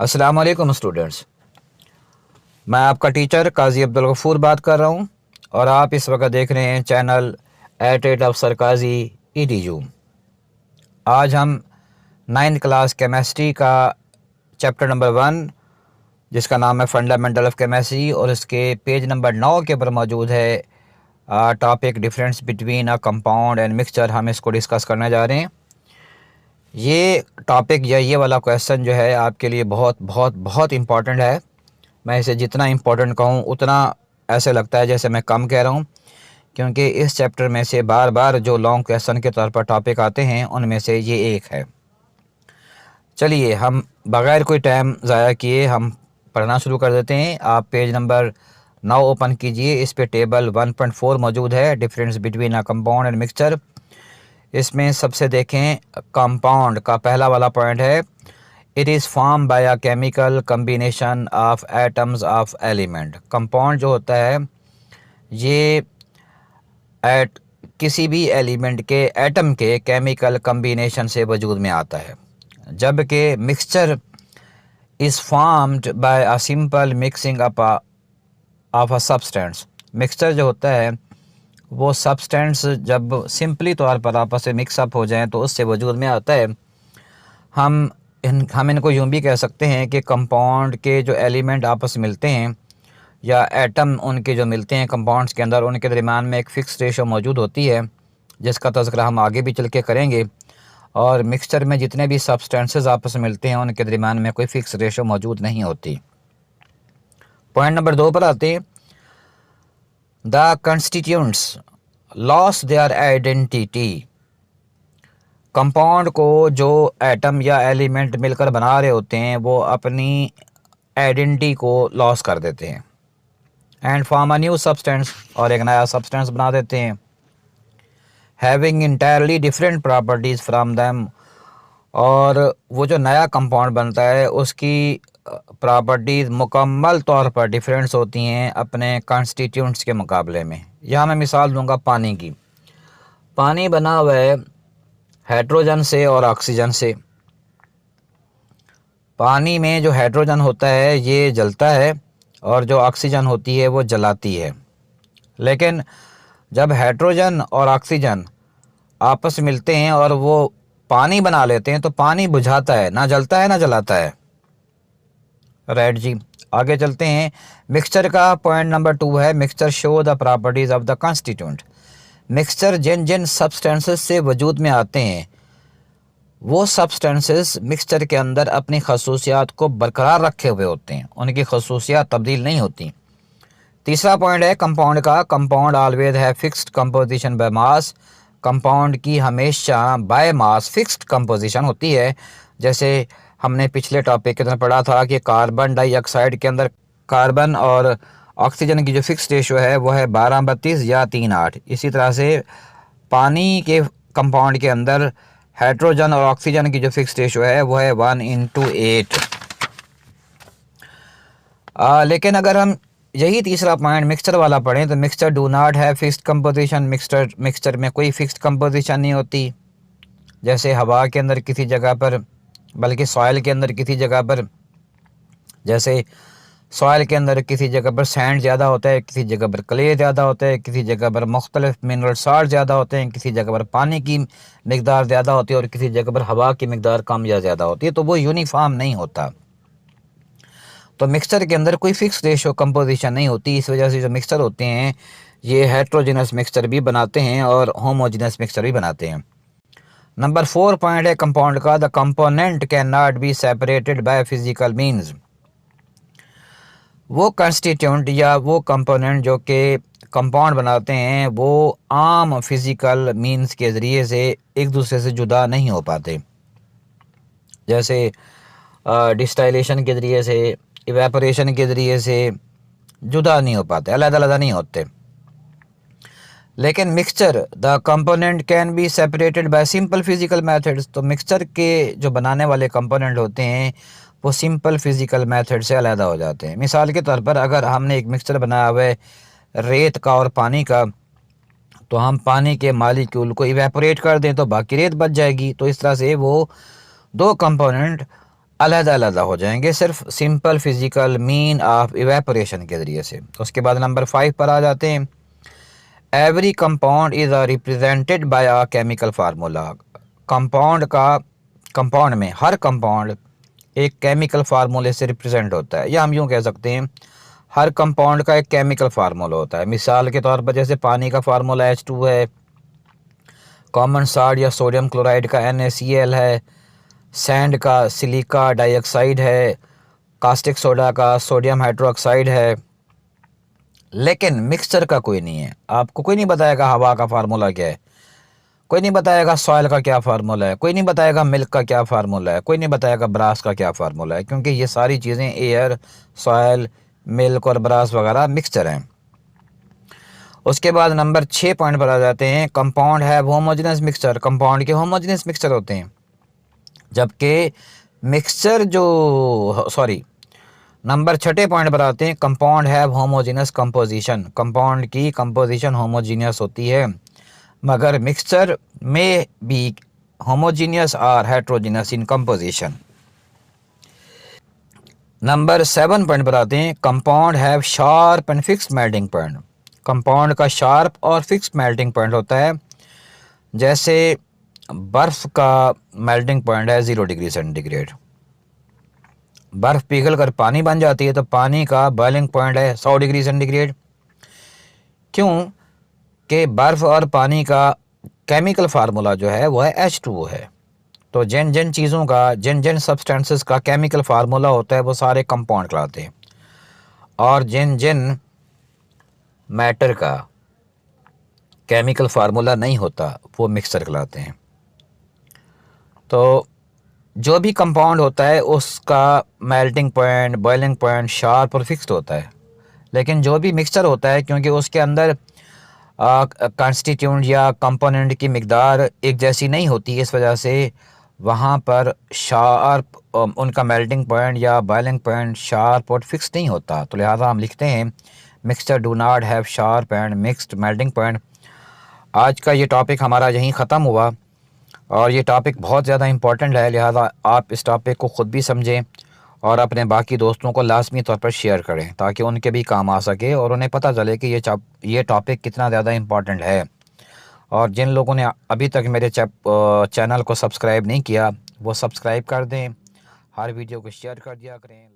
अस्सलाम वालेकुम स्टूडेंट्स। मैं आपका टीचर काजी अब्दुल गफूर बात कर रहा हूँ और आप इस वक्त देख रहे हैं चैनल एट अफसर काजी EDU। आज हम 9th क्लास केमिस्ट्री का चैप्टर नंबर 1 जिसका नाम है फंडामेंटल ऑफ केमिस्ट्री और इसके पेज नंबर 9 के ऊपर मौजूद है topic difference between a compound and mixture. हम इसको डिस्कस करने जा रहे हैं। ये टॉपिक या ये वाला क्वेश्चन जो है आपके लिए बहुत बहुत बहुत इम्पॉर्टेंट है। मैं इसे जितना इम्पोर्टेंट कहूँ उतना ऐसे लगता है जैसे मैं कम कह रहा हूँ, क्योंकि इस चैप्टर में से बार बार जो लॉन्ग क्वेश्चन के तौर पर टॉपिक आते हैं उनमें से ये एक है। चलिए हम बग़ैर कोई टाइम ज़ाया किए हम पढ़ना शुरू कर देते हैं। आप पेज नंबर 9 ओपन कीजिए। इस पे टेबल 1.4 मौजूद है, difference between a compound and mixture. इसमें सबसे देखें कंपाउंड का पहला वाला पॉइंट है, it is form by a chemical combination of atoms of element. Compound जो होता है ये किसी भी एलिमेंट के एटम के केमिकल कम्बिनेशन से वजूद में आता है, जबकि mixture is formed by a simple mixing up of a substance. Mixture जो होता है वो सब्सटेंस जब सिंपली तौर पर आपस में मिक्सअप हो जाएं तो उससे वजूद में आता है। हम इनको यूँ भी कह सकते हैं कि कंपाउंड के जो एलिमेंट आपस में मिलते हैं या एटम उनके जो मिलते हैं कंपाउंड्स के अंदर, उनके दरमियान में एक फ़िक्स रेशो मौजूद होती है जिसका तज़किरा हम आगे भी चल के करेंगे। और मिक्सचर में जितने भी सब्सटेंसेस आपस में मिलते हैं उनके दरमियान में कोई फ़िक्स रेशो मौजूद नहीं होती। पॉइंट नंबर 2 पर आते हैं। The constituents loss their identity. Compound को जो एटम या एलिमेंट मिलकर बना रहे होते हैं वो अपनी आइडेंटिटी को लॉस कर देते हैं and form a new substance, और एक नया सब्सटेंस बना देते हैं, having entirely different properties from them. और वो जो नया कंपाउंड बनता है उसकी प्रॉपर्टीज़ मुकम्मल तौर पर डिफरेंस होती हैं अपने कॉन्स्टिट्यूएंट्स के मुकाबले में। यहाँ मैं मिसाल दूंगा पानी की। पानी बना हुआ है हाइड्रोजन से और ऑक्सीजन से। पानी में जो हाइड्रोजन होता है ये जलता है और जो ऑक्सीजन होती है वो जलाती है। लेकिन जब हाइड्रोजन और ऑक्सीजन आपस में मिलते हैं और वो पानी बना लेते हैं तो पानी बुझाता है, ना जलता है ना जलाता है। राइट जी। आगे चलते हैं। मिक्सचर का पॉइंट नंबर 2 है, mixture show the properties of the constituent. Mixture जिन जिन सब्सटेंसेस से वजूद में आते हैं वो सब्सटेंसेस मिक्सचर के अंदर अपनी खसूसियात को बरकरार रखे हुए होते हैं, उनकी खसूसियात तब्दील नहीं होती। तीसरा पॉइंट है कंपाउंड का, कंपाउंड ऑलवेज है fixed composition by mass. Compound की हमेशा बाय मास फिक्स्ड कंपोजिशन होती है। जैसे हमने पिछले टॉपिक के अंदर पढ़ा था कि कार्बन डाइऑक्साइड के अंदर कार्बन और ऑक्सीजन की जो फिक्स रेशो है वो है 12-32 या 3-8। इसी तरह से पानी के कंपाउंड के अंदर हाइड्रोजन और ऑक्सीजन की जो फिक्स रेशो है वो है 1:8। लेकिन अगर हम यही तीसरा पॉइंट मिक्सचर वाला पढ़ें तो मिक्सचर डू नॉट है फिक्स्ड कंपोजिशन। मिक्सचर में कोई फिक्स्ड कंपोजिशन नहीं होती, जैसे हवा के अंदर किसी जगह पर, बल्कि सॉइल के अंदर किसी जगह पर, जैसे सॉइल के अंदर किसी जगह पर सैंड ज़्यादा होता है, किसी जगह पर क्ले ज़्यादा होता है, किसी जगह पर मुख्तलिफ मिनरल साल्ट ज़्यादा होते हैं, किसी जगह पर पानी की मिकदार ज़्यादा होती है और किसी जगह पर हवा की मिकदार कम या ज़्यादा होती है, तो वो यूनिफॉर्म नहीं होता। तो मिक्सचर के अंदर कोई फिक्स रेशो कंपोजिशन नहीं होती। इस वजह से जो मिक्सचर होते हैं ये हेट्रोजिनस मिक्सचर भी बनाते हैं और होमोजिनस मिक्सचर भी बनाते हैं। नंबर 4 पॉइंट है कंपाउंड का, the component can not be separated by physical means. वो कंस्टिट्यूएंट या वो कंपोनेंट जो कि कंपाउंड बनाते हैं वो आम फिज़िकल मींस के ज़रिए से एक दूसरे से जुदा नहीं हो पाते, जैसे डिस्टाइलेशन के ज़रिए से, इवेपोरेशन के ज़रिए से जुदा नहीं हो पाते, अलग-अलग नहीं होते। लेकिन mixture the component can be separated by simple physical methods. तो मिक्सचर के जो बनाने वाले कंपोनेंट होते हैं वो सिंपल फिज़िकल मेथड से अलग हो जाते हैं। मिसाल के तौर पर अगर हमने एक मिक्सचर बनाया हुआ है रेत का और पानी का, तो हम पानी के मालिक्यूल को इवेपोरेट कर दें तो बाकी रेत बच जाएगी। तो इस तरह से वो दो कंपोनेंट अलग-अलग हो जाएंगे सिर्फ simple physical mean of evaporation के ज़रिए से। उसके बाद नंबर 5 पर आ जाते हैं। Every compound is represented by a chemical formula. Compound में हर कंपाउंड एक केमिकल फार्मूले से रिप्रेजेंट होता है, या हम यूँ कह सकते हैं हर कंपाउंड का एक केमिकल फार्मूला होता है। मिसाल के तौर पर जैसे पानी का फार्मूला H2 है, कॉमन सॉल्ट या सोडियम क्लोराइड का NaCl है, सैंड का सिलिका डाइऑक्साइड है, कास्टिक सोडा का सोडियम हाइड्रोक्साइड है। लेकिन मिक्सचर का कोई नहीं है। आपको कोई नहीं बताएगा हवा का फार्मूला क्या है, कोई नहीं बताएगा सॉइल का क्या फार्मूला है, कोई नहीं बताएगा मिल्क का क्या फार्मूला है, कोई नहीं बताएगा ब्रास का क्या फार्मूला है, क्योंकि ये सारी चीज़ें एयर, सॉइल, मिल्क और ब्रास वगैरह मिक्सचर हैं। उसके बाद नंबर 6 पॉइंट पर आ जाते हैं। कंपाउंड है होमोजेनस मिक्सचर। कंपाउंड के होमोजेनस मिक्सचर होते हैं, जबकि मिक्सचर जो नंबर 6 पॉइंट पर आते हैं। कंपाउंड है होमोजेनस कंपोजिशन। कंपाउंड की कंपोजिशन होमोजीनियस होती है, मगर मिक्सचर में भी होमोजीनियस और हेट्रोजीनियस इन कंपोजिशन। नंबर 7 पॉइंट पर आते हैं। Compound have sharp and fix melting point. Compound का शार्प और फिक्स मेल्टिंग पॉइंट होता है। जैसे बर्फ़ का मेल्टिंग पॉइंट है 0 डिग्री सेंटीग्रेड। बर्फ़ पिघल कर पानी बन जाती है, तो पानी का बॉइलिंग पॉइंट है 100 डिग्री सेंटीग्रेड। क्यों कि बर्फ़ और पानी का केमिकल फार्मूला जो है वो है H2O है। तो जिन जिन चीज़ों का, जिन जिन सब्सटेंसेस का केमिकल फार्मूला होता है वो सारे कंपाउंड कहलाते हैं, और जिन जिन मैटर का केमिकल फार्मूला नहीं होता वो मिक्सचर कहलाते हैं। तो जो भी कंपाउंड होता है उसका melting point, boiling point sharp और फिक्स्ड होता है। लेकिन जो भी मिक्सचर होता है, क्योंकि उसके अंदर कॉन्स्टिट्यूंट या कंपोनेंट की मिकदार एक जैसी नहीं होती, इस वजह से वहाँ पर शार्प उनका मेल्टिंग पॉइंट या बॉइलिंग पॉइंट शार्प और फिक्स नहीं होता। तो लिहाजा हम लिखते हैं mixture do not have sharp and mixed melting point. आज का ये टॉपिक हमारा यहीं ख़त्म हुआ, और ये टॉपिक बहुत ज़्यादा इम्पॉर्टेंट है। लिहाजा आप इस टॉपिक को ख़ुद भी समझें और अपने बाकी दोस्तों को लाजमी तौर पर शेयर करें, ताकि उनके भी काम आ सके और उन्हें पता चले कि ये टॉपिक कितना ज़्यादा इम्पॉर्टेंट है। और जिन लोगों ने अभी तक मेरे चैनल को सब्सक्राइब नहीं किया वो सब्सक्राइब कर दें, हर वीडियो को शेयर कर दिया करें।